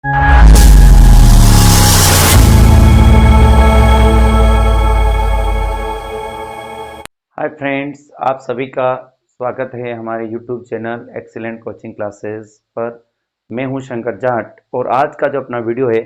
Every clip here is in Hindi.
हाय फ्रेंड्स, आप सभी का स्वागत है हमारे YouTube channel excellent coaching classes पर। मैं हूं शंकर जाट और आज का जो अपना वीडियो है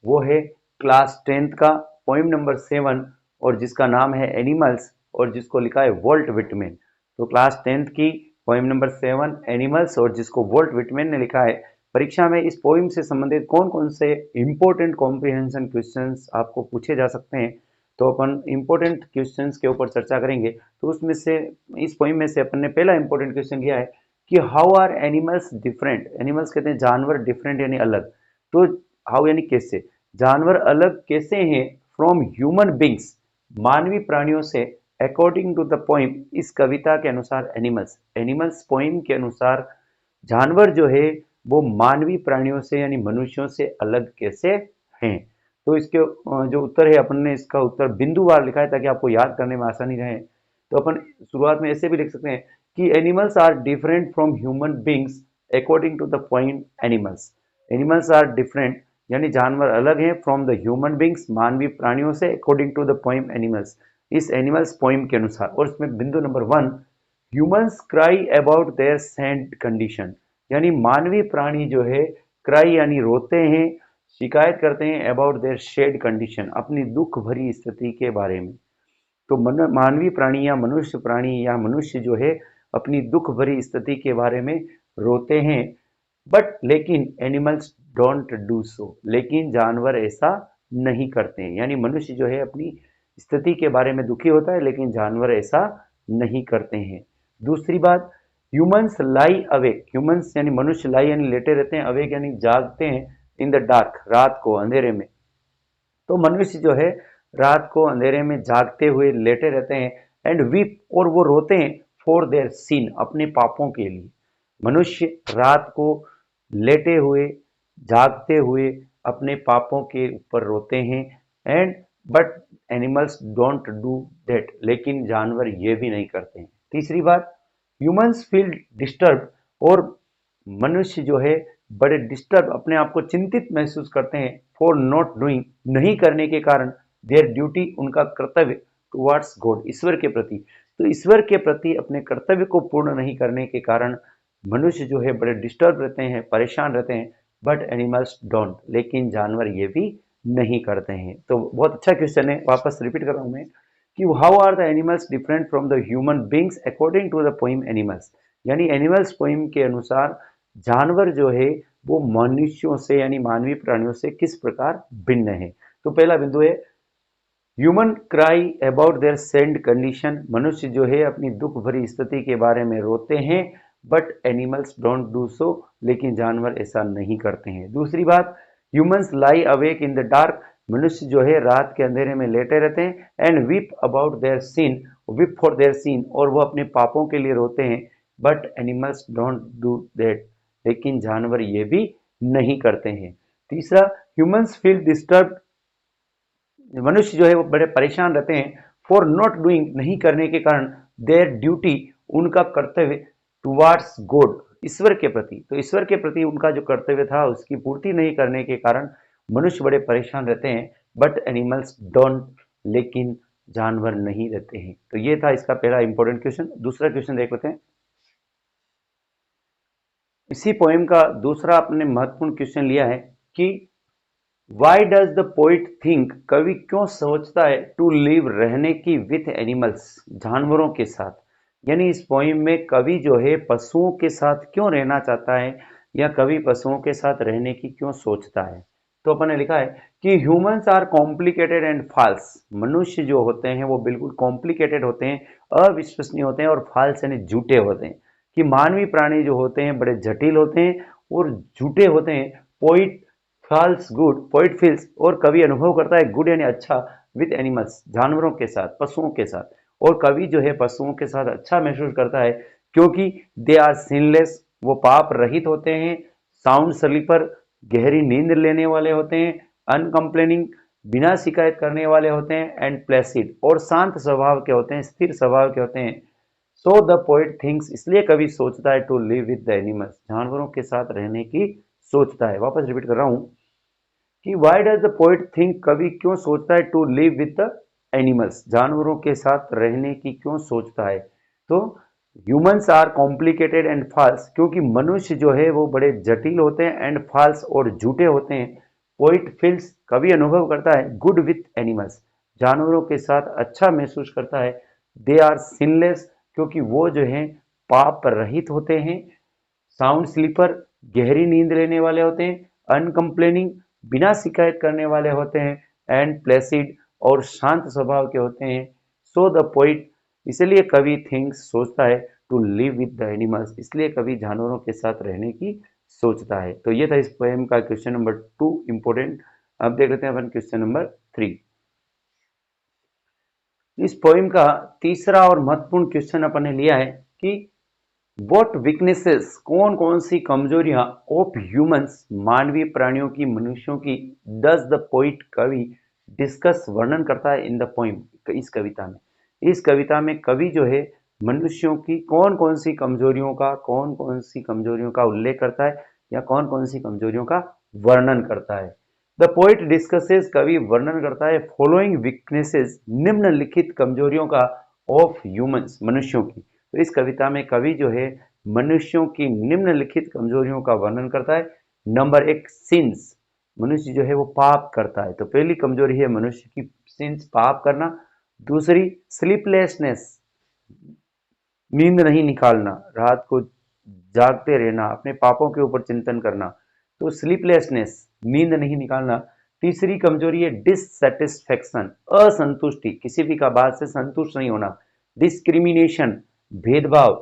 वो है क्लास 10th का पोइम नंबर 7 और जिसका नाम है एनिमल्स और जिसको लिखा है वॉल्ट विटमैन। तो क्लास 10th की पोइम नंबर 7 एनिमल्स और जिसको वॉल्ट विटमैन ने लिखा है। परीक्षा में इस पोइम से संबंधित कौन कौन से इंपॉर्टेंट कॉम्प्रिहेंशन क्वेश्चंस आपको पूछे जा सकते हैं, तो अपन इंपॉर्टेंट क्वेश्चंस के ऊपर चर्चा करेंगे। तो उसमें से इस पोइम में से अपन ने पहला इंपॉर्टेंट क्वेश्चन किया है कि how are animals different. Animals कहते हैं जानवर, डिफरेंट यानी अलग। तो हाउ यानी कैसे, जानवर अलग कैसे हैं फ्रॉम ह्यूमन बींग्स, मानवीय प्राणियों से, अकॉर्डिंग टू द पोइम, इस कविता के अनुसार। एनिमल्स एनिमल्स पोइम के अनुसार जानवर जो है वो मानवीय प्राणियों से यानी मनुष्यों से अलग कैसे हैं। तो इसके जो उत्तर है अपन ने इसका उत्तर बिंदुवार लिखा है ताकि आपको याद करने में आसानी रहे। तो अपन शुरुआत में ऐसे भी लिख सकते हैं कि animals are different from human beings according to the point animals. Animals are different यानी जानवर अलग हैं फ्रॉम द ह्यूमन बींग्स, मानवीय प्राणियों से, according to the poem animals, इस एनिमल्स पोइम के अनुसार। और इसमें बिंदु number 1, humans cry about their sad condition, यानी मानवीय प्राणी जो है क्राई यानी रोते हैं, शिकायत करते हैं अबाउट देयर शेड कंडीशन, अपनी दुख भरी स्थिति के बारे में। तो मानवीय प्राणी या मनुष्य प्राणी या मनुष्य जो है अपनी दुख भरी स्थिति के बारे में रोते हैं। बट लेकिन एनिमल्स डोंट डू सो, लेकिन जानवर ऐसा नहीं करते हैं। यानी मनुष्य जो है अपनी स्थिति के बारे में दुखी होता है लेकिन जानवर ऐसा नहीं करते हैं। दूसरी बात, ह्यूमंस लाई अवेक, ह्यूमंस यानी मनुष्य, लाई यानी लेटे रहते हैं, अवेक यानी जागते हैं, इन द डार्क, रात को, अंधेरे में। तो मनुष्य जो है रात को अंधेरे में जागते हुए लेटे रहते हैं, एंड वीप, और वो रोते हैं, फॉर देयर सिन, अपने पापों के लिए। मनुष्य रात को लेटे हुए, जागते हुए अपने पापों के ऊपर रोते हैं, and but animals don't do that, लेकिन जानवर ये भी नहीं करते हैं। तीसरी बात, ह्यूमंस फील डिस्टर्ब, और मनुष्य जो है बड़े डिस्टर्ब, अपने आप को चिंतित महसूस करते हैं, फॉर नॉट डूइंग, नहीं करने के कारण, देयर ड्यूटी, उनका कर्तव्य, टुवर्ड्स गॉड, ईश्वर के प्रति। तो ईश्वर के प्रति अपने कर्तव्य को पूर्ण नहीं करने के कारण मनुष्य जो है बड़े डिस्टर्ब रहते हैं, परेशान रहते हैं, बट एनिमल्स डोंट, लेकिन जानवर ये भी नहीं करते हैं। तो बहुत अच्छा क्वेश्चन है, वापस रिपीट कर रहा हूं मैं कि how are the animals different from the human beings according to the poem animals, यानी एनिमल्स पोइम के अनुसार जानवर जो है वो मनुष्यों से यानी मानवीय प्राणियों से किस प्रकार भिन्न है। तो पहला बिंदु है human cry about their sad condition, मनुष्य जो है अपनी दुख भरी स्थिति के बारे में रोते हैं, but animals don't do so, लेकिन जानवर ऐसा नहीं करते हैं। दूसरी बात, humans lie awake in the dark, मनुष्य जो है रात के अंधेरे में लेटे रहते हैं, and weep about their sin, weep for their sin, और वो अपने पापों के लिए रोते हैं, but animals don't do that, लेकिन जानवर ये भी नहीं करते हैं। तीसरा, ह्यूमंस फील डिस्टर्ब, मनुष्य जो है वो बड़े परेशान रहते हैं, फॉर नॉट डूइंग, नहीं करने के कारण, देयर ड्यूटी, उनका कर्तव्य, टुवार्ड्स गॉड, ईश्वर के प्रति। तो ईश्वर के प्रति उनका जो कर्तव्य था उसकी पूर्ति नहीं करने के कारण मनुष्य बड़े परेशान रहते हैं, बट एनिमल्स डोंट, लेकिन जानवर नहीं रहते हैं। तो ये था इसका पहला इंपॉर्टेंट क्वेश्चन। दूसरा क्वेश्चन देख लेते हैं। इसी पोएम का दूसरा अपने महत्वपूर्ण क्वेश्चन लिया है कि why does the poet think, कवि क्यों सोचता है, टू लिव, रहने की, विथ एनिमल्स, जानवरों के साथ। यानी इस पोइम में कवि जो है पशुओं के साथ क्यों रहना चाहता है या कवि पशुओं के साथ रहने की क्यों सोचता है। तो अपन ने लिखा है कि humans are complicated and false, मनुष्य जो होते हैं वो बिल्कुल कॉम्प्लिकेटेड होते हैं, अविश्वसनीय होते हैं, और फॉल्स यानी झूठे होते हैं। कि मानवीय प्राणी जो होते हैं बड़े जटिल होते हैं और झूठे होते हैं। Poet feels good, poet feels, और कवि अनुभव करता है गुड यानी अच्छा, विद एनिमल्स, जानवरों के साथ, पशुओं के साथ। और कवि जो है पशुओं के साथ अच्छा महसूस करता है क्योंकि दे आर सिनलेस, वो पाप रहित होते हैं, साउंड स्लीपर, गहरी नींद लेने वाले होते हैं, अनकंप्लेनिंग, बिना शिकायत करने वाले होते हैं, एंड प्लेसिड, और शांत स्वभाव के होते हैं, स्थिर स्वभाव के होते हैं। सो द पोइट थिंक्स, इसलिए कवि सोचता है to live with the animals, जानवरों के साथ रहने की सोचता है। वापस रिपीट कर रहा हूं कि why does the poet think, कवि क्यों सोचता है to live with the animals, जानवरों के साथ रहने की क्यों सोचता है। तो humans are complicated and false, क्योंकि मनुष्य जो है वो बड़े जटिल होते हैं, एंड फॉल्स और झूठे होते हैं। पोइट फील्स, कवि अनुभव करता है, गुड विथ एनिमल्स, जानवरों के साथ अच्छा महसूस करता है। दे आर सिनलेस, क्योंकि वो जो है पाप रहित होते हैं। साउंड स्लीपर, गहरी नींद लेने वाले होते हैं। अनकंप्लेनिंग, बिना शिकायत करने वाले होते हैं। एंड प्लेसिड, और शांत स्वभाव के होते हैं। सो द पोइट, इसलिए कवि थिंक्स, सोचता है, to live with the animals, इसलिए कवि जानवरों के साथ रहने की सोचता है। तो ये था इस पोएम का क्वेश्चन नंबर 2 इंपोर्टेंट। अब देख लेते हैं अपन क्वेश्चन नंबर 3। इस पोएम का तीसरा और महत्वपूर्ण क्वेश्चन अपन ने लिया है कि व्हाट वीकनेसेस, कौन कौन सी कमजोरियां ऑफ ह्यूमंस, मानवीय प्राणियों की, मनुष्यों की, डज द पोइट, कवि, डिस्कस, वर्णन करता है इन द पोइम, इस कविता में। इस कविता में कवि जो है मनुष्यों की कौन कौन सी कमजोरियों का, कौन कौन सी कमजोरियों का उल्लेख करता है, या कौन कौन सी कमजोरियों का वर्णन करता है। द पोइट डिस्कसेस, कवि वर्णन करता है, फॉलोइंग वीकनेसेस, निम्नलिखित कमजोरियों का, ऑफ ह्यूमंस, मनुष्यों की। तो इस कविता में कवि जो है मनुष्यों की निम्नलिखित कमजोरियों का वर्णन करता है। नंबर 1, सिंस, मनुष्य जो है वो पाप करता है। तो पहली कमजोरी है मनुष्य की सिंस, पाप करना। दूसरी, स्लीपलेसनेस, नींद नहीं निकालना, रात को जागते रहना, अपने पापों के ऊपर चिंतन करना। तो स्लीपलेसनेस, नींद नहीं निकालना। तीसरी कमजोरी है डिससेटिस्फेक्शन, असंतुष्टि, किसी भी का बात से संतुष्ट नहीं होना। डिस्क्रिमिनेशन, भेदभाव।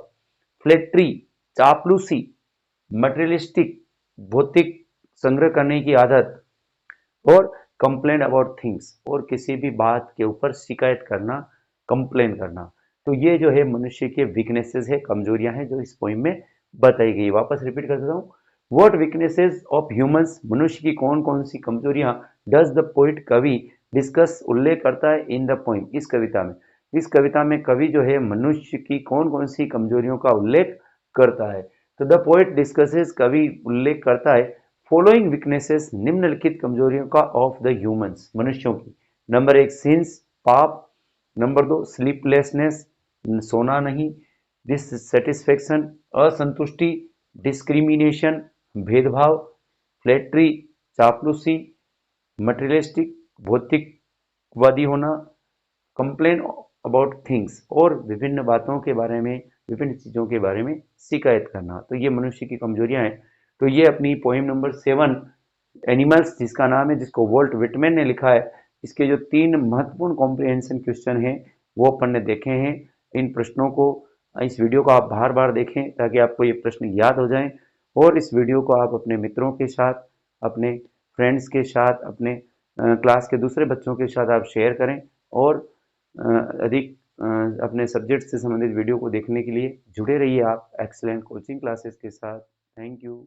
फ्लेट्री, चापलूसी। मटेरियलिस्टिक, भौतिक संग्रह करने की आदत। और कंप्लेन अबाउट थिंग्स, और किसी भी बात के ऊपर शिकायत करना, कंप्लेन करना। तो ये जो है मनुष्य के वीकनेसेस है, कमजोरियां हैं, जो इस पोइम में बताई गई। वापस रिपीट कर देता हूँ। व्हाट वीकनेसेस ऑफ ह्यूमंस, मनुष्य की कौन कौन सी कमजोरियां डज द पोइट, कवि, डिस्कस, उल्लेख करता है इन द पोइम, इस कविता में। इस कविता में कवि जो है मनुष्य की कौन कौन सी कमजोरियों का उल्लेख करता है। तो द पोइट डिस्कसेस, कवि उल्लेख करता है, फॉलोइंग वीकनेसेस, निम्नलिखित कमजोरियों का, ऑफ द ह्यूमंस, मनुष्यों की। नंबर 1, सिंस, पाप। नंबर 2, स्लीपलेसनेस, सोना नहीं। डिससेटिस्फेक्शन, असंतुष्टि। डिस्क्रिमिनेशन, भेदभाव। फ्लैटरी, चापलूसी। मटेरियलिस्टिक, भौतिकवादी होना। कंप्लेन अबाउट थिंग्स, और विभिन्न बातों के बारे में, विभिन्न चीज़ों के बारे में शिकायत करना। तो ये मनुष्य की कमजोरियां हैं। तो ये अपनी पोइम नंबर 7 एनिमल्स, जिसका नाम है, जिसको वॉल्ट विटमैन ने लिखा है, इसके जो 3 महत्वपूर्ण कॉम्प्रिहेंशन क्वेश्चन हैं वो अपन ने देखे हैं। इन प्रश्नों को, इस वीडियो को आप बार बार देखें ताकि आपको ये प्रश्न याद हो जाएं, और इस वीडियो को आप अपने मित्रों के साथ, अपने फ्रेंड्स के साथ, अपने क्लास के दूसरे बच्चों के साथ आप शेयर करें। और अधिक अपने सब्जेक्ट से संबंधित वीडियो को देखने के लिए जुड़े रहिए आप एक्सीलेंट कोचिंग क्लासेस के साथ। Thank you.